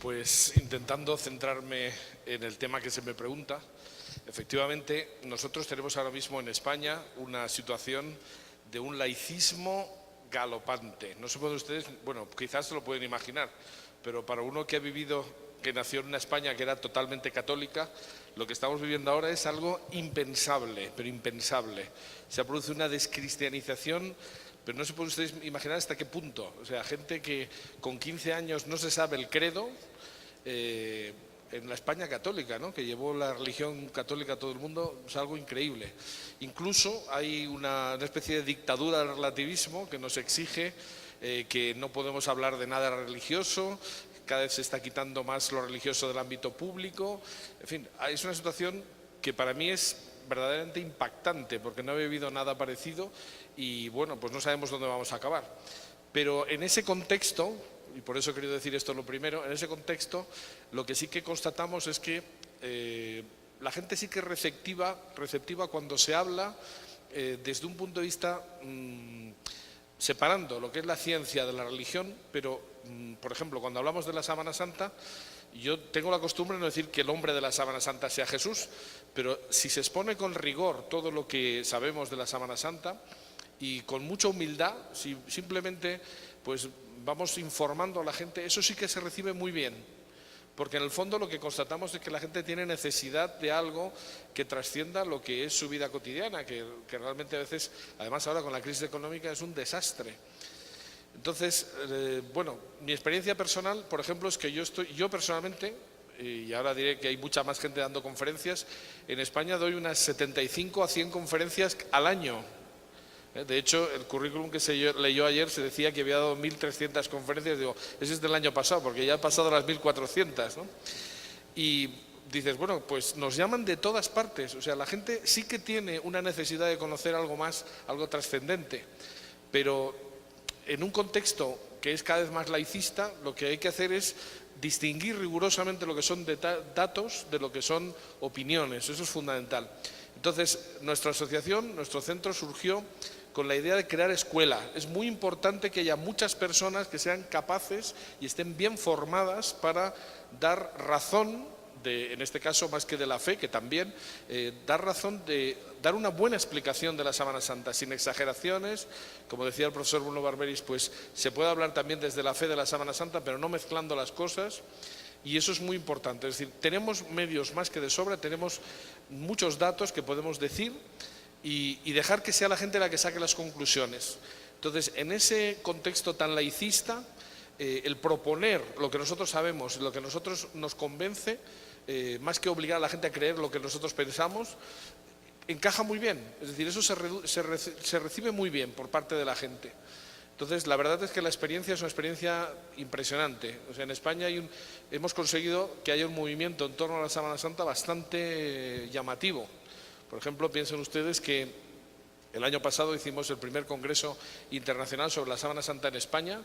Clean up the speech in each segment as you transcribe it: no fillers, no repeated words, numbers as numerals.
Pues intentando centrarme en el tema que se me pregunta, efectivamente nosotros tenemos ahora mismo en España una situación de un laicismo galopante. No se pueden ustedes, bueno, quizás se lo pueden imaginar, pero para uno que ha vivido, que nació en una España que era totalmente católica, lo que estamos viviendo ahora es algo impensable, pero impensable. Se ha producido una descristianización, pero no se pueden ustedes imaginar hasta qué punto. O sea, gente que con 15 años no se sabe el credo, en la España católica, ¿no?, que llevó la religión católica a todo el mundo, es algo increíble. Incluso hay una especie de dictadura del relativismo que nos exige que no podemos hablar de nada religioso, cada vez se está quitando más lo religioso del ámbito público. En fin, es una situación que para mí es verdaderamente impactante porque no he vivido nada parecido y bueno, pues no sabemos dónde vamos a acabar. Pero en ese contexto, y por eso he querido decir esto lo primero, en ese contexto lo que sí que constatamos es que la gente sí que es receptiva cuando se habla desde un punto de vista separando lo que es la ciencia de la religión, pero por ejemplo cuando hablamos de la Sábana Santa, yo tengo la costumbre de no decir que el hombre de la Sábana Santa sea Jesús, pero si se expone con rigor todo lo que sabemos de la Sábana Santa y con mucha humildad, si simplemente pues vamos informando a la gente, eso sí que se recibe muy bien, porque en el fondo lo que constatamos es que la gente tiene necesidad de algo que trascienda lo que es su vida cotidiana, que realmente a veces, además ahora con la crisis económica, es un desastre. Entonces, bueno, mi experiencia personal, por ejemplo, es que yo personalmente, y ahora diré que hay mucha más gente dando conferencias, en España doy unas 75 a 100 conferencias al año. De hecho, el currículum que se leyó ayer se decía que había dado 1.300 conferencias. Digo, ese es del año pasado, porque ya ha pasado las 1.400, ¿no? Y dices, bueno, pues nos llaman de todas partes. O sea, la gente sí que tiene una necesidad de conocer algo más, algo trascendente. Pero en un contexto que es cada vez más laicista, lo que hay que hacer es distinguir rigurosamente lo que son datos de lo que son opiniones. Eso es fundamental. Entonces, nuestra asociación, nuestro centro surgió con la idea de crear escuela. Es muy importante que haya muchas personas que sean capaces y estén bien formadas para dar razón, en este caso más que de la fe, que también, dar una buena explicación de la Sábana Santa, sin exageraciones. Como decía el profesor Bruno Barberis, pues se puede hablar también desde la fe de la Sábana Santa, pero no mezclando las cosas. Y eso es muy importante, es decir, tenemos medios más que de sobra, tenemos muchos datos que podemos decir y dejar que sea la gente la que saque las conclusiones. Entonces, en ese contexto tan laicista, el proponer lo que nosotros sabemos y lo que a nosotros nos convence, más que obligar a la gente a creer lo que nosotros pensamos, encaja muy bien. Es decir, eso se recibe muy bien por parte de la gente. Entonces, la verdad es que la experiencia es una experiencia impresionante. O sea, en España hemos conseguido que haya un movimiento en torno a la Sábana Santa bastante llamativo. Por ejemplo, piensen ustedes que el año pasado hicimos el primer Congreso Internacional sobre la Sábana Santa en España.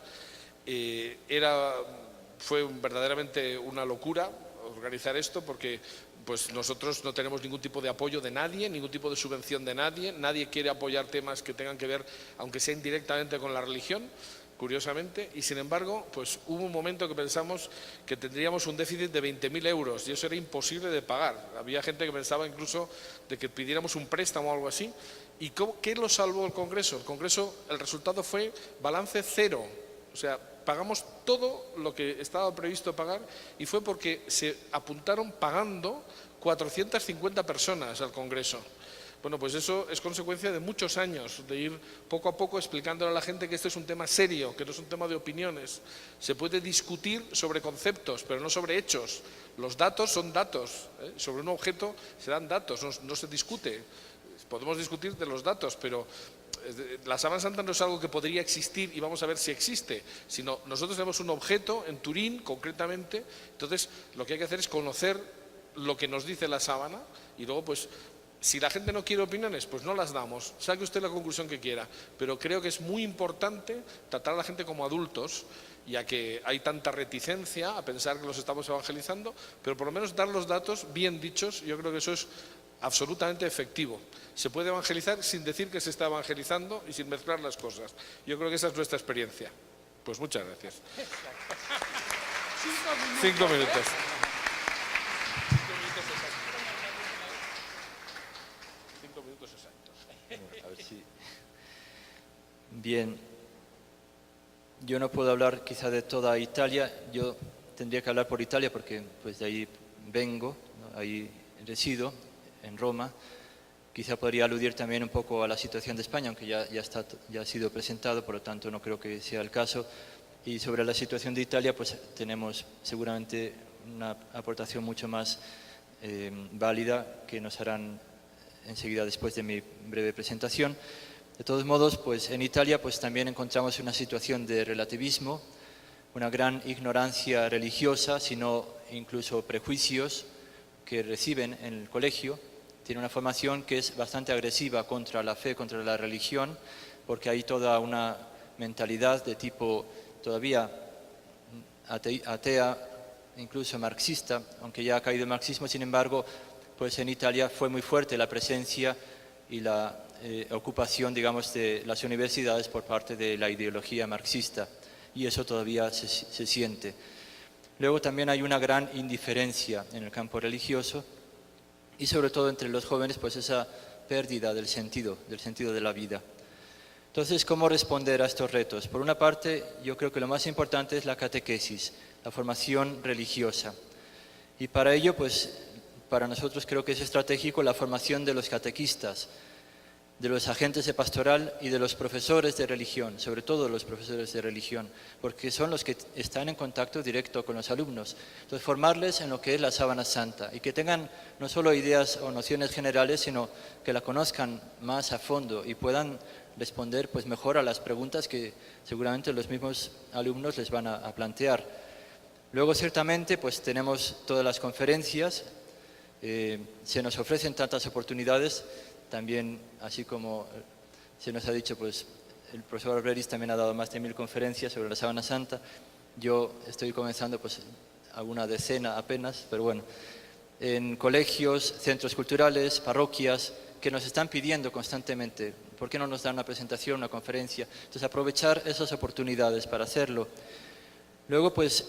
Fue verdaderamente una locura organizar esto porque pues nosotros no tenemos ningún tipo de apoyo de nadie, ningún tipo de subvención de nadie, nadie quiere apoyar temas que tengan que ver, aunque sea indirectamente, con la religión, curiosamente, y sin embargo, pues hubo un momento que pensamos que tendríamos un déficit de 20.000 euros y eso era imposible de pagar. Había gente que pensaba incluso de que pidiéramos un préstamo o algo así. ¿Y qué lo salvó el Congreso? El Congreso, el resultado fue balance cero, o sea, pagamos todo lo que estaba previsto pagar y fue porque se apuntaron pagando 450 personas al Congreso. Bueno, pues eso es consecuencia de muchos años de ir poco a poco explicándole a la gente que esto es un tema serio, que no es un tema de opiniones. Se puede discutir sobre conceptos, pero no sobre hechos. Los datos son datos. Sobre un objeto se dan datos, no se discute. Podemos discutir de los datos, pero la Sábana Santa no es algo que podría existir y vamos a ver si existe, sino nosotros tenemos un objeto en Turín, concretamente. Entonces, lo que hay que hacer es conocer lo que nos dice la sábana y luego, pues, si la gente no quiere opiniones, pues no las damos. Saque usted la conclusión que quiera, pero creo que es muy importante tratar a la gente como adultos, ya que hay tanta reticencia a pensar que los estamos evangelizando, pero por lo menos dar los datos bien dichos. Yo creo que eso es absolutamente efectivo. Se puede evangelizar sin decir que se está evangelizando y sin mezclar las cosas. Yo creo que esa es nuestra experiencia. Pues muchas gracias. 5 minutos. 5 minutos exactos. A ver si... Bien, yo no puedo hablar quizá de toda Italia, yo tendría que hablar por Italia porque pues de ahí vengo, ¿no? Ahí resido, en Roma. Quizá podría aludir también un poco a la situación de España, aunque ya ha sido presentado, por lo tanto no creo que sea el caso. Y sobre la situación de Italia, pues tenemos seguramente una aportación mucho más válida que nos harán enseguida después de mi breve presentación. De todos modos, pues en Italia pues también encontramos una situación de relativismo, una gran ignorancia religiosa, sino incluso prejuicios que reciben en el colegio. Tiene una formación que es bastante agresiva contra la fe, contra la religión, porque hay toda una mentalidad de tipo todavía atea, incluso marxista, aunque ya ha caído el marxismo. Sin embargo, pues en Italia fue muy fuerte la presencia y la ocupación, digamos, de las universidades por parte de la ideología marxista, y eso todavía se siente. Luego también hay una gran indiferencia en el campo religioso y sobre todo entre los jóvenes, pues esa pérdida del sentido de la vida. Entonces, ¿cómo responder a estos retos? Por una parte, yo creo que lo más importante es la catequesis, la formación religiosa. Y para ello, pues, para nosotros creo que es estratégico la formación de los catequistas, de los agentes de pastoral y de los profesores de religión, sobre todo los profesores de religión, porque son los que están en contacto directo con los alumnos. Entonces, formarles en lo que es la sábana santa y que tengan no solo ideas o nociones generales, sino que la conozcan más a fondo y puedan responder pues mejor a las preguntas que seguramente los mismos alumnos les van a plantear. Luego, ciertamente, pues tenemos todas las conferencias, se nos ofrecen tantas oportunidades. También, así como se nos ha dicho, pues el profesor Albreris también ha dado más de 1000 conferencias sobre la Sábana Santa. Yo estoy comenzando pues alguna decena apenas, pero bueno, en colegios, centros culturales, parroquias, que nos están pidiendo constantemente, ¿por qué no nos dan una presentación, una conferencia? Entonces, aprovechar esas oportunidades para hacerlo. Luego, pues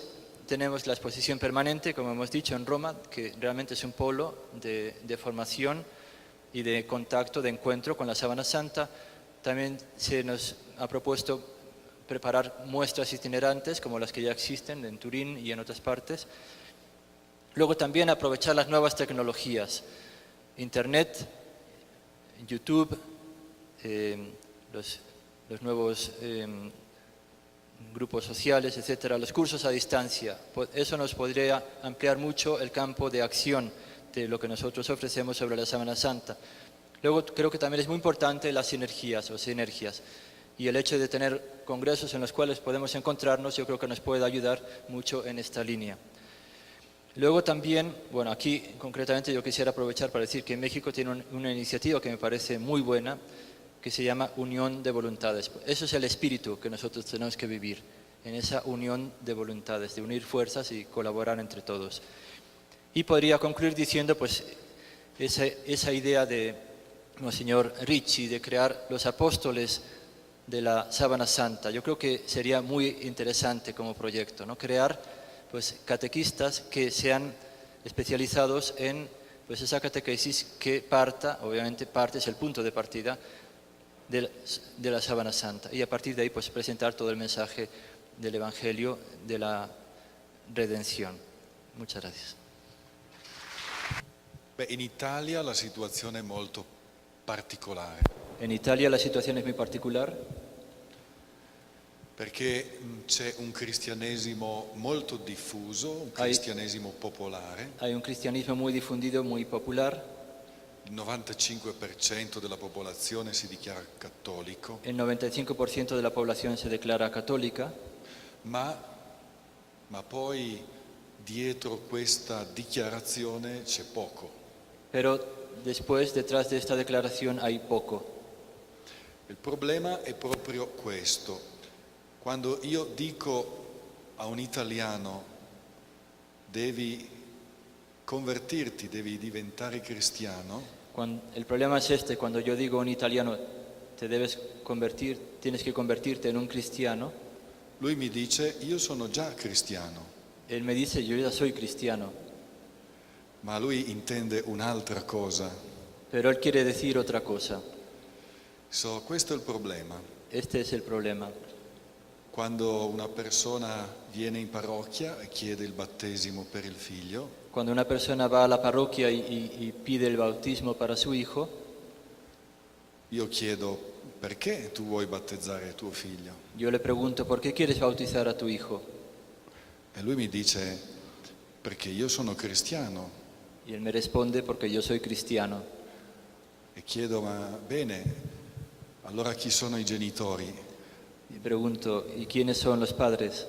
tenemos la exposición permanente, como hemos dicho, en Roma, que realmente es un polo de formación y de contacto, de encuentro con la Sábana Santa. También se nos ha propuesto preparar muestras itinerantes como las que ya existen en Turín y en otras partes. Luego también aprovechar las nuevas tecnologías, Internet, YouTube, los nuevos grupos sociales, etcétera, los cursos a distancia. Eso nos podría ampliar mucho el campo de acción de lo que nosotros ofrecemos sobre la Sábana Santa. Luego creo que también es muy importante las sinergias o sinergias, y el hecho de tener congresos en los cuales podemos encontrarnos, yo creo que nos puede ayudar mucho en esta línea. Luego también, bueno, aquí concretamente yo quisiera aprovechar para decir que México tiene una iniciativa que me parece muy buena, que se llama Unión de Voluntades. Eso es el espíritu que nosotros tenemos que vivir, en esa unión de voluntades, de unir fuerzas y colaborar entre todos. Y podría concluir diciendo, pues, esa idea de Monseñor Ricci de crear los apóstoles de la Sábana Santa. Yo creo que sería muy interesante como proyecto, ¿no? Crear, pues, catequistas que sean especializados en, pues, esa catequesis que parta, obviamente parte es el punto de partida de la Sábana Santa, y a partir de ahí, pues, presentar todo el mensaje del Evangelio de la redención. Muchas gracias. Beh, in Italia la situazione è molto particolare. En Italia la situación es muy particular Perché c'è un cristianesimo molto diffuso, un cristianesimo popolare. Hay un cristianismo muy difundido, muy popular. Il 95% della popolazione si dichiara cattolico. El 95% de la población se declara católica. Ma poi dietro questa dichiarazione c'è poco. Pero después, detrás de esta declaración, hay poco. Il problema è proprio questo. Quando io dico a un italiano devi convertirti, devi diventare cristiano, El problema es este: cuando yo digo a un italiano, te debes convertir, tienes que convertirte en un cristiano, lui mi dice io sono già cristiano. Él me dice, yo ya soy cristiano, ma lui intende un'altra cosa. pero él quiere decir otra cosa. Questo è il problema. Este es el problema. Quando una persona viene in parrocchia e chiede il battesimo per il figlio, Cuando una persona va a la parroquia y pide el bautismo para su hijo, io chiedo perché tu vuoi battezzare tuo figlio? yo le pregunto, ¿por qué quieres bautizar a tu hijo? E lui mi dice, perché io sono cristiano. Y él me responde, porque yo soy cristiano. E chiedo, ma bene, allora chi sono i genitori? Y pregunto, ¿y quiénes son los padres?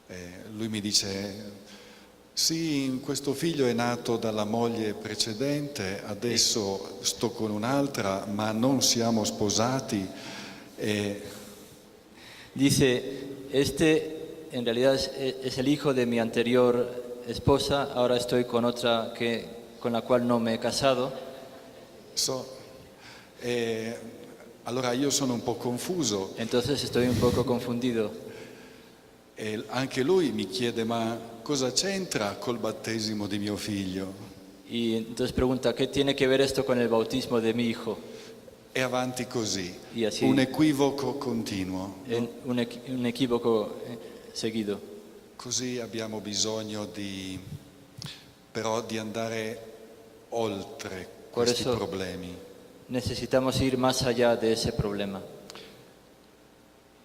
E lui mi dice, sì, questo figlio è nato dalla moglie precedente, adesso sto con un'altra, ma non siamo sposati. E Dice, este en realidad es el hijo de mi anterior esposa, ahora estoy con otra con la cual no me he casado. Allora io sono un po' confuso Entonces estoy un poco confundido. e anche lui mi chiede, ma cosa c'entra col battesimo di mio figlio? Y entonces pregunta, ¿qué tiene que ver esto con el bautismo de mi hijo? E avanti così, Y así, un equivoco continuo. un equívoco seguido. Così abbiamo bisogno però di andare oltre Por questi eso- problemi. Necesitamos ir más allá de ese problema.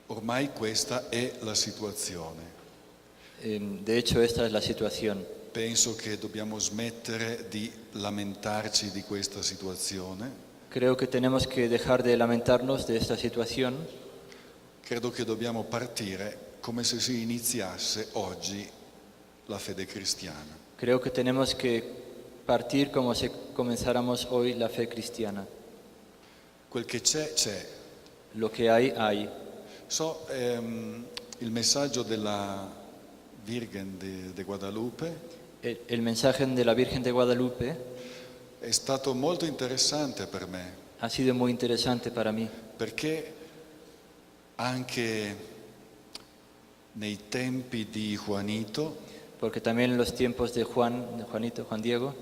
Ormai questa è la situazione. De hecho, esta es la situación. Penso che dobbiamo smettere di lamentarci di questa situazione. Creo que tenemos que dejar de lamentarnos de esta situación. Credo che dobbiamo partire come se si iniziasse oggi la fede cristiana. Creo que tenemos que partir como si comenzáramos hoy la fe cristiana. Quel che c'è, c'è. Lo que hay. Il messaggio della Virgen de Guadalupe El mensaje de la Virgen de Guadalupe è stato molto interessante per me, ha sido muy interesante para mí, perché anche nei tempi di Juanito porque también en los tiempos de Juan Diego,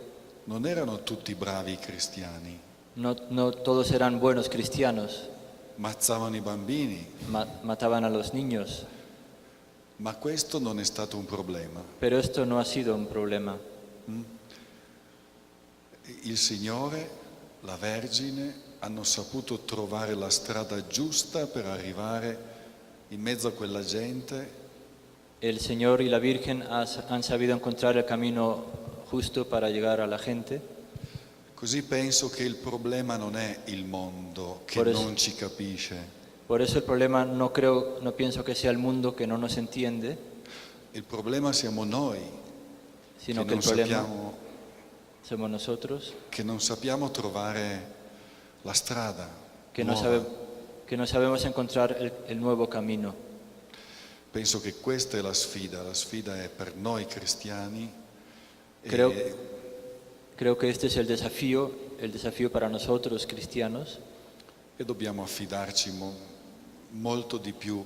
non erano tutti bravi cristiani, no todos eran buenos cristianos, ammazzavano i bambini, mataban a los niños, ma questo non è stato un problema. pero esto no ha sido un problema. Il Signore, la Vergine hanno saputo trovare la strada giusta per arrivare in mezzo a quella gente El Señor y la Virgen han sabido encontrar el camino justo para llegar a la gente. Così penso che il problema non è il mondo che Por eso- non ci capisce, Por eso el problema no pienso que sea el mundo que no nos entiende, il problema siamo noi sino che que el non problema sappiamo, somos nosotros, che non sappiamo trovare la strada que no, nuova. que no sabemos encontrar el nuevo camino. Penso che questa è la sfida è per noi cristiani Creo, e creo que este es el desafío para nosotros cristianos, dobbiamo affidarci molto di più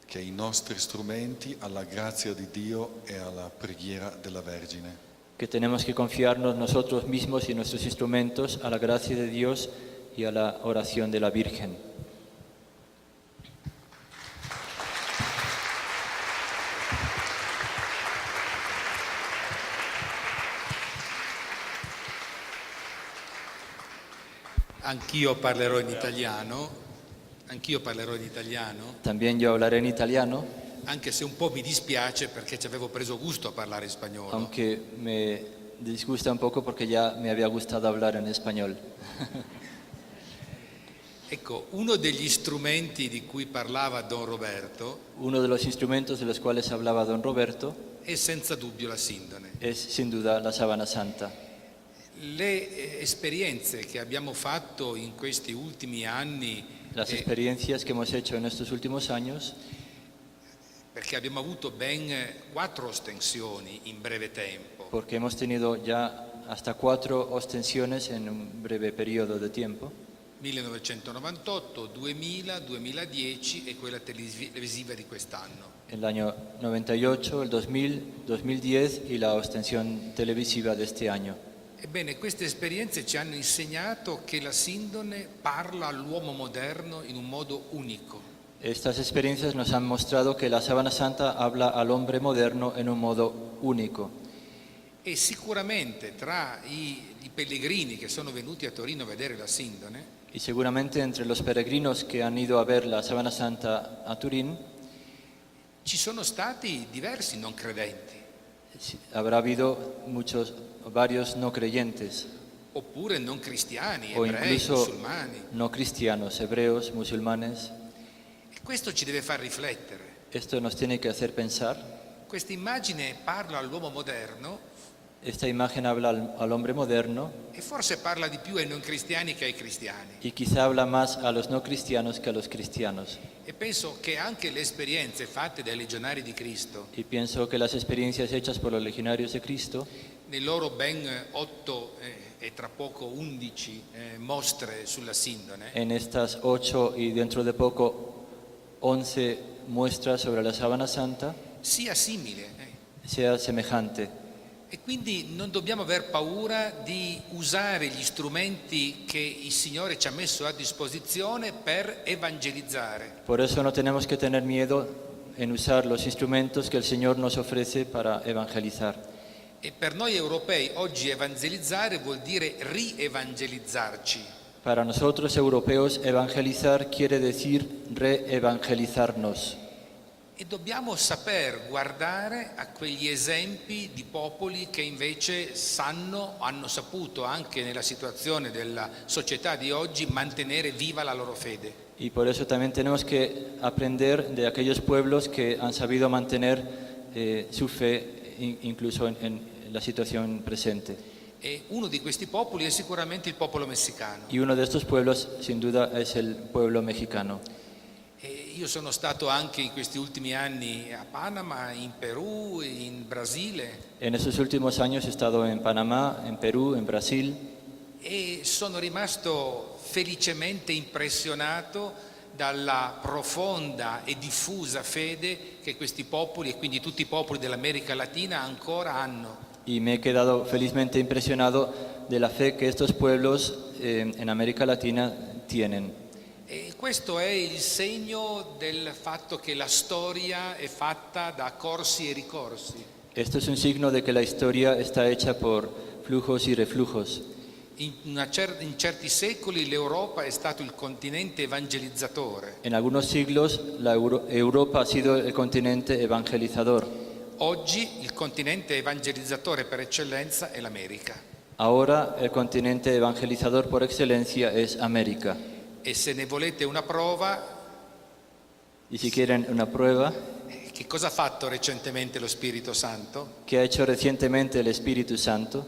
che ai nostri strumenti alla grazia di Dio e alla preghiera della Vergine. que tenemos que confiarnos nosotros mismos y nuestros instrumentos a la gracia de Dios y a la oración de la Virgen. Anch'io parlerò in italiano, También yo hablaré en italiano, anche se un po' mi dispiace perché ci avevo preso gusto a parlare in spagnolo. aunque me disgusta un poco porque ya me había gustado hablar en español. Ecco, uno degli strumenti di cui parlava Don Roberto Uno de los instrumentos de los cuales hablaba don Roberto è senza dubbio la sindone. es sin duda la sábana santa. Le esperienze che abbiamo fatto in questi ultimi anni, Las experiencias que hemos hecho en estos últimos años, perché abbiamo avuto ben 4 ostensioni in breve tempo, porque hemos tenido ya hasta 4 ostensiones en un breve periodo de tiempo, 1998, 2000, 2010 e quella televisiva di quest'anno. El año 98, el 2000, 2010 y la ostensión televisiva de este año. Ebbene, queste esperienze ci hanno insegnato che la sindone parla all'uomo moderno in un modo unico. Estas experiencias nos han mostrado que la Sábana Santa habla al hombre moderno en un modo único. E sicuramente tra i pellegrini che sono venuti a Torino a vedere la sindone, Y seguramente entre los peregrinos que han ido a ver la Sábana Santa a Turín, ci sono stati diversi non credenti, habrá habido varios no creyentes, oppure non cristiani, o ebrei, incluso musulmani. no cristianos, hebreos, musulmanes. E questo ci deve far riflettere. Esto nos tiene que hacer pensar. Questa immagine parla all'uomo moderno Esta imagen habla al hombre moderno e forse parla di più ai non cristiani che ai cristiani. y quizá habla más a los no cristianos que a los cristianos. E penso che anche le esperienze fatte dai legionari di Cristo, Y pienso que las experiencias hechas por los legionarios de Cristo, nei loro ben 8 e tra poco 11 mostre sulla sindone, en estas 8 y dentro de poco 11 muestras sobre la Sábana Santa, sia simile. sea semejante. E quindi non dobbiamo aver paura di usare gli strumenti che il Signore ci ha messo a disposizione per evangelizzare. Por eso no tenemos que tener miedo en usar los instrumentos que el Señor nos ofrece para evangelizar. E per noi europei oggi evangelizzare vuol dire rievangelizzarci. Para nosotros europeos evangelizar quiere decir reevangelizarnos. E dobbiamo saper guardare a quegli esempi di popoli che invece hanno saputo anche nella situazione della società di oggi mantenere viva la loro fede. Y por eso también tenemos que aprender de aquellos pueblos que han sabido mantener su fe incluso en la situación presente. E uno di questi popoli è sicuramente il popolo messicano. Y uno de estos pueblos sin duda es el pueblo mexicano. Io sono stato anche in questi ultimi anni a Panama, in Perù, in Brasile. En estos últimos años he estado en Panamá, en Perú, en Brasil. E sono rimasto felicemente impressionato dalla profonda e diffusa fede che questi popoli e quindi tutti i popoli dell'America Latina ancora hanno. Y me he quedado felizmente impresionado de la fe que estos pueblos en América Latina tienen. E questo è il segno del fatto che la storia è fatta da corsi e ricorsi. Esto es un signo de que la historia está hecha por flujos y reflujos. In certi secoli l'Europa è stato il continente evangelizzatore. En algunos siglos Europa ha sido el continente evangelizador. Oggi il continente evangelizzatore per eccellenza è l'America. Ahora el continente evangelizador por excelencia es América. E se ne volete una prova, Y si quieren una prueba, che cosa ha fatto recentemente lo Spirito Santo? ¿qué ha hecho recientemente el Espíritu Santo?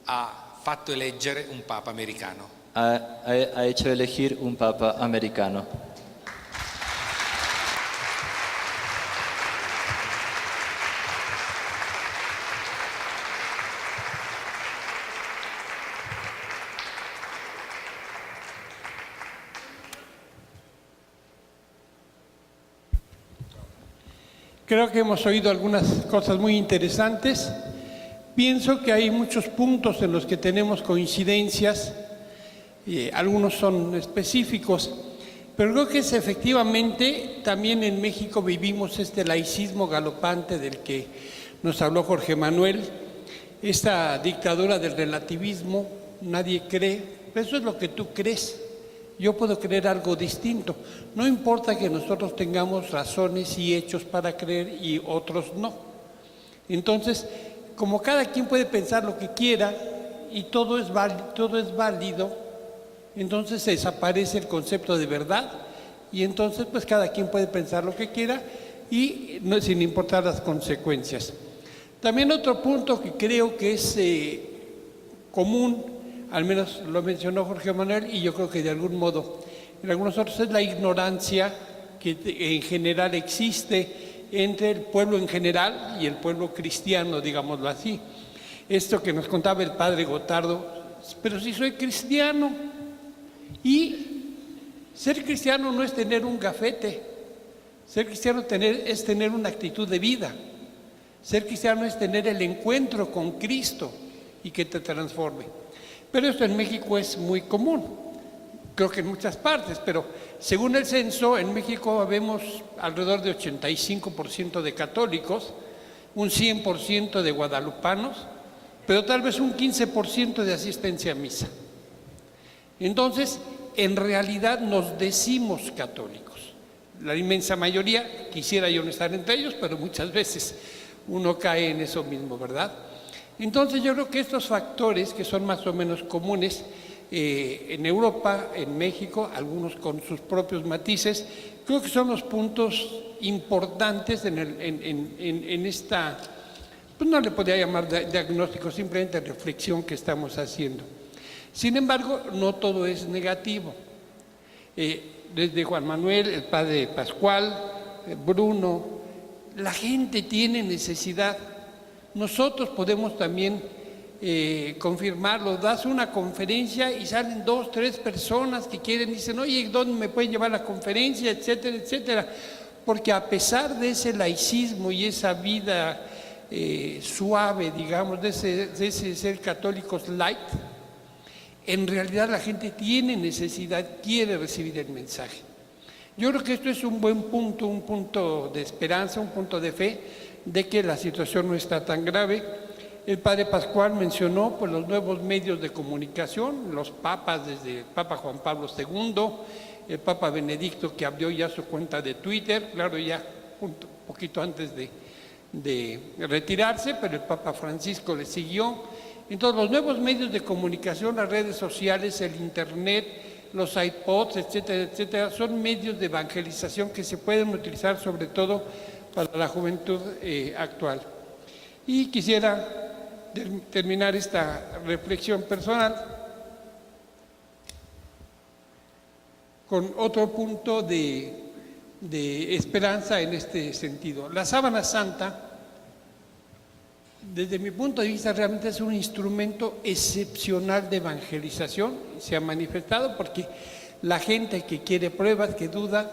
Ha fatto eleggere un Papa americano. Ha hecho elegir un Papa americano. Creo que hemos oído algunas cosas muy interesantes. Pienso que hay muchos puntos en los que tenemos coincidencias, algunos son específicos, pero creo que es efectivamente también en México vivimos este laicismo galopante del que nos habló Jorge Manuel, esta dictadura del relativismo, nadie cree, eso es lo que tú crees. Yo puedo creer algo distinto. No importa que nosotros tengamos razones y hechos para creer y otros no. Entonces, como cada quien puede pensar lo que quiera y todo es válido, entonces se desaparece el concepto de verdad y entonces pues cada quien puede pensar lo que quiera y no, sin importar las consecuencias. También otro punto que creo que es común, al menos lo mencionó Jorge Manuel y yo creo que de algún modo en algunos otros es la ignorancia que en general existe entre el pueblo en general y el pueblo cristiano, digámoslo así. Esto que nos contaba el padre Gotardo, pero si soy cristiano, y Ser cristiano no es tener un gafete. Ser cristiano es tener una actitud de vida. Ser cristiano es tener el encuentro con Cristo y que te transforme. Pero esto en México es muy común, creo que en muchas partes, pero según el censo, en México vemos alrededor de 85% de católicos, un 100% de guadalupanos, pero tal vez un 15% de asistencia a misa. Entonces, en realidad nos decimos católicos. La inmensa mayoría, quisiera yo no estar entre ellos, pero muchas veces uno cae en eso mismo, ¿verdad? Entonces yo creo que estos factores que son más o menos comunes en Europa, en México, algunos con sus propios matices, creo que son los puntos importantes en esta, pues no le podría llamar diagnóstico, simplemente reflexión que estamos haciendo. Sin embargo, no todo es negativo. Desde Juan Manuel, el padre Pascual, Bruno, la gente tiene necesidad. Nosotros podemos también confirmarlo. Das una conferencia y salen 2, 3 personas que quieren, dicen, oye, ¿dónde me pueden llevar la conferencia? Etcétera, etcétera. Porque a pesar de ese laicismo y esa vida suave, digamos, de ese ser católicos light, en realidad la gente tiene necesidad, quiere recibir el mensaje. Yo creo que esto es un buen punto, un punto de esperanza, un punto de fe, de que la situación no está tan grave. El padre Pascual mencionó pues, los nuevos medios de comunicación, los papas, desde el Papa Juan Pablo II, el Papa Benedicto que abrió ya su cuenta de Twitter, claro, ya un poquito antes de retirarse, pero el Papa Francisco le siguió. Entonces, los nuevos medios de comunicación, las redes sociales, el Internet, los iPods, etcétera, etcétera, son medios de evangelización que se pueden utilizar sobre todo para la juventud actual. Y quisiera terminar esta reflexión personal con otro punto de esperanza en este sentido. La sábana santa, desde mi punto de vista, realmente es un instrumento excepcional de evangelización. Se ha manifestado porque la gente que quiere pruebas, que duda,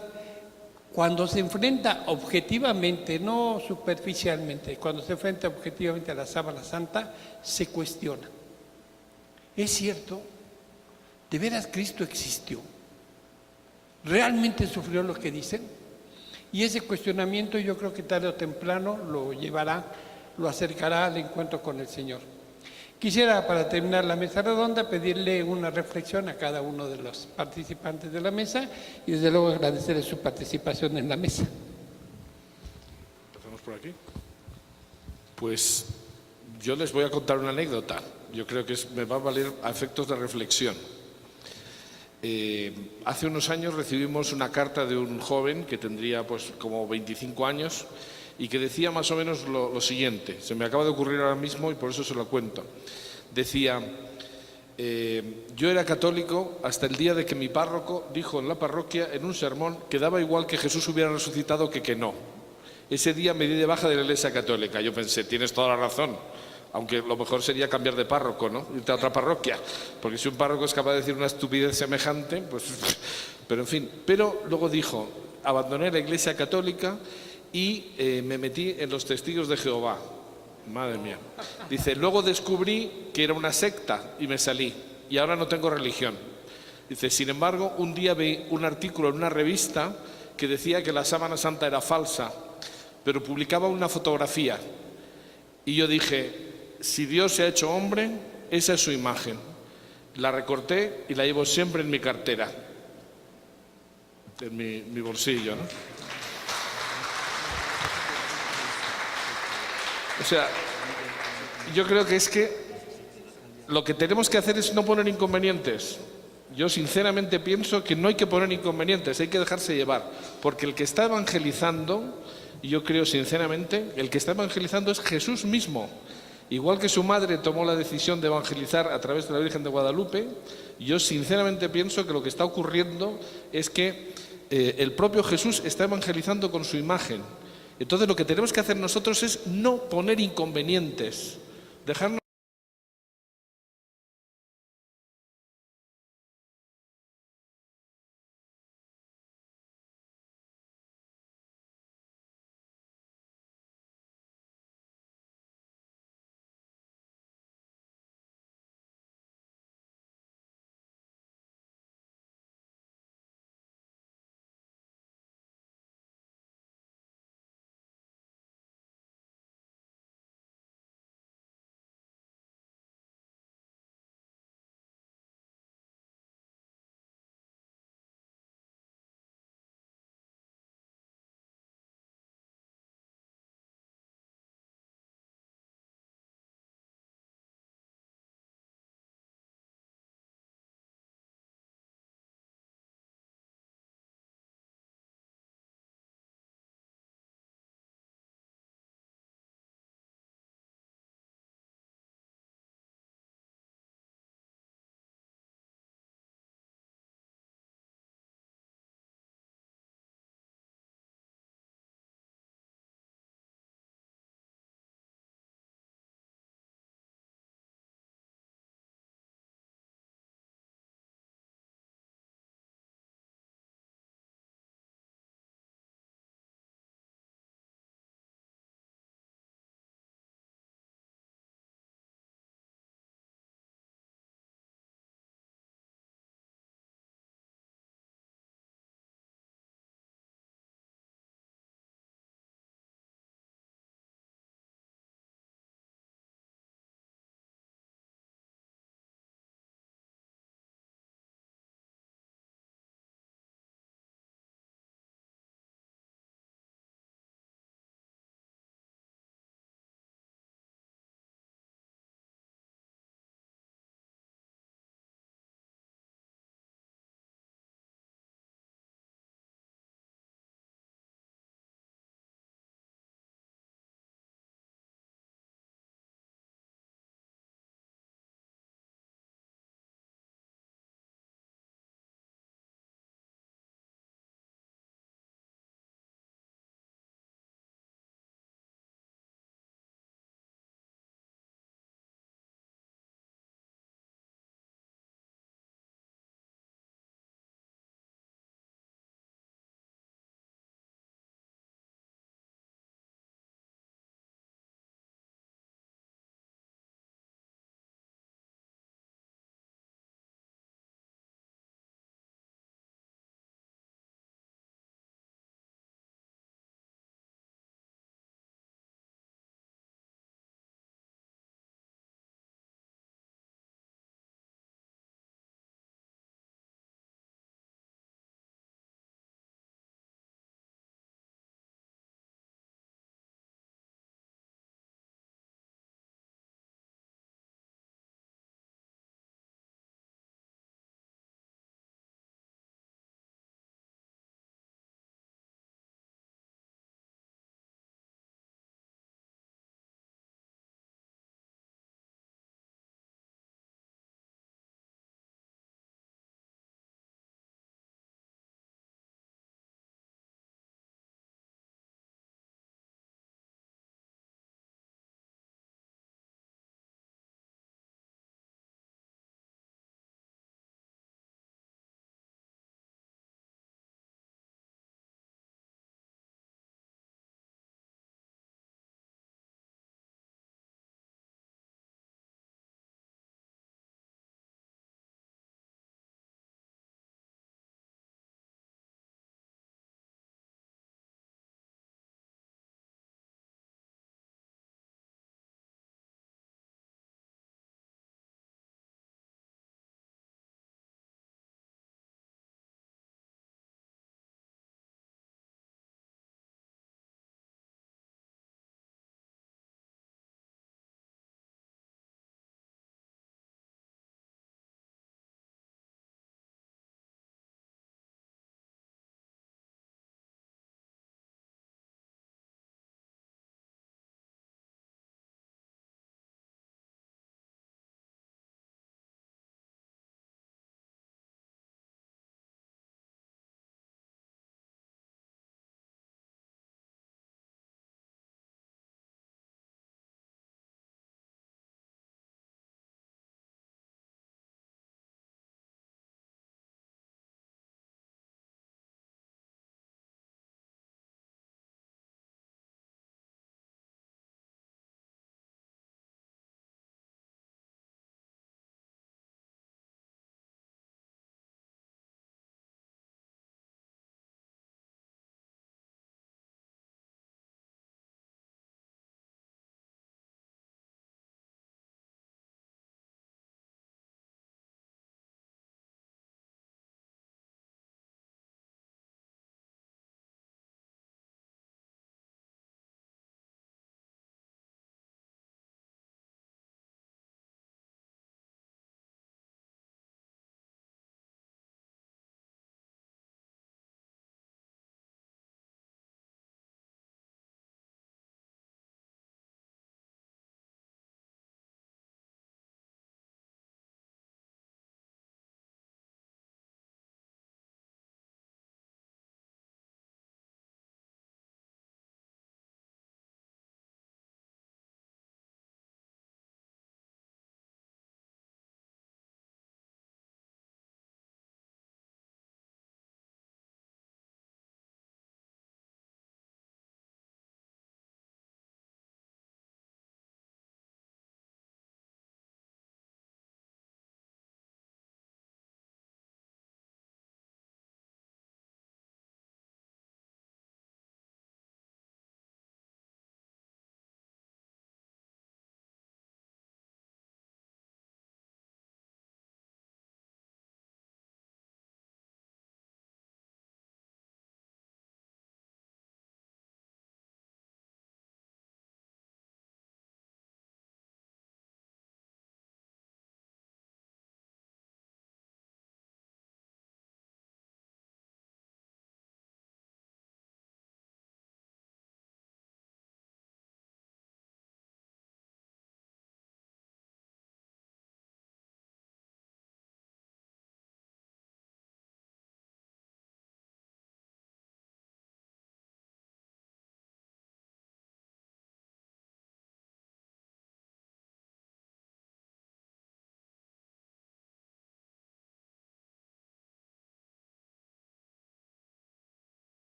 cuando se enfrenta objetivamente, no superficialmente, cuando se enfrenta objetivamente a la sábana santa, se cuestiona. ¿Es cierto? ¿De veras Cristo existió? ¿Realmente sufrió lo que dicen? Y ese cuestionamiento yo creo que tarde o temprano lo acercará al encuentro con el Señor. Quisiera, para terminar la mesa redonda, pedirle una reflexión a cada uno de los participantes de la mesa y desde luego agradecerles su participación en la mesa. ¿Empezamos por aquí? Pues yo les voy a contar una anécdota. Yo creo que me va a valer a efectos de reflexión. Hace unos años recibimos una carta de un joven que tendría pues como 25 años y que decía más o menos lo siguiente, se me acaba de ocurrir ahora mismo y por eso se lo cuento. Decía, yo era católico hasta el día de que mi párroco dijo en la parroquia, en un sermón, que daba igual que Jesús hubiera resucitado que no. Ese día me di de baja de la Iglesia Católica. Yo pensé, tienes toda la razón, aunque lo mejor sería cambiar de párroco, ¿no? Irte a otra parroquia, porque si un párroco es capaz de decir una estupidez semejante, pues... Pero en fin, pero luego dijo, abandoné la Iglesia Católica y me metí en los Testigos de Jehová. Madre mía. Dice, luego descubrí que era una secta y me salí y ahora no tengo religión. Dice, sin embargo, un día vi un artículo en una revista que decía que la sábana santa era falsa, pero publicaba una fotografía y yo dije, si Dios se ha hecho hombre, esa es su imagen. La recorté y la llevo siempre en mi cartera, en mi bolsillo, ¿no? O sea, yo creo que es que lo que tenemos que hacer es no poner inconvenientes. Yo sinceramente pienso que no hay que poner inconvenientes, hay que dejarse llevar. Porque el que está evangelizando, yo creo sinceramente, el que está evangelizando es Jesús mismo. Igual que su madre tomó la decisión de evangelizar a través de la Virgen de Guadalupe, yo sinceramente pienso que lo que está ocurriendo es que el propio Jesús está evangelizando con su imagen. Entonces lo que tenemos que hacer nosotros es no poner inconvenientes, dejarnos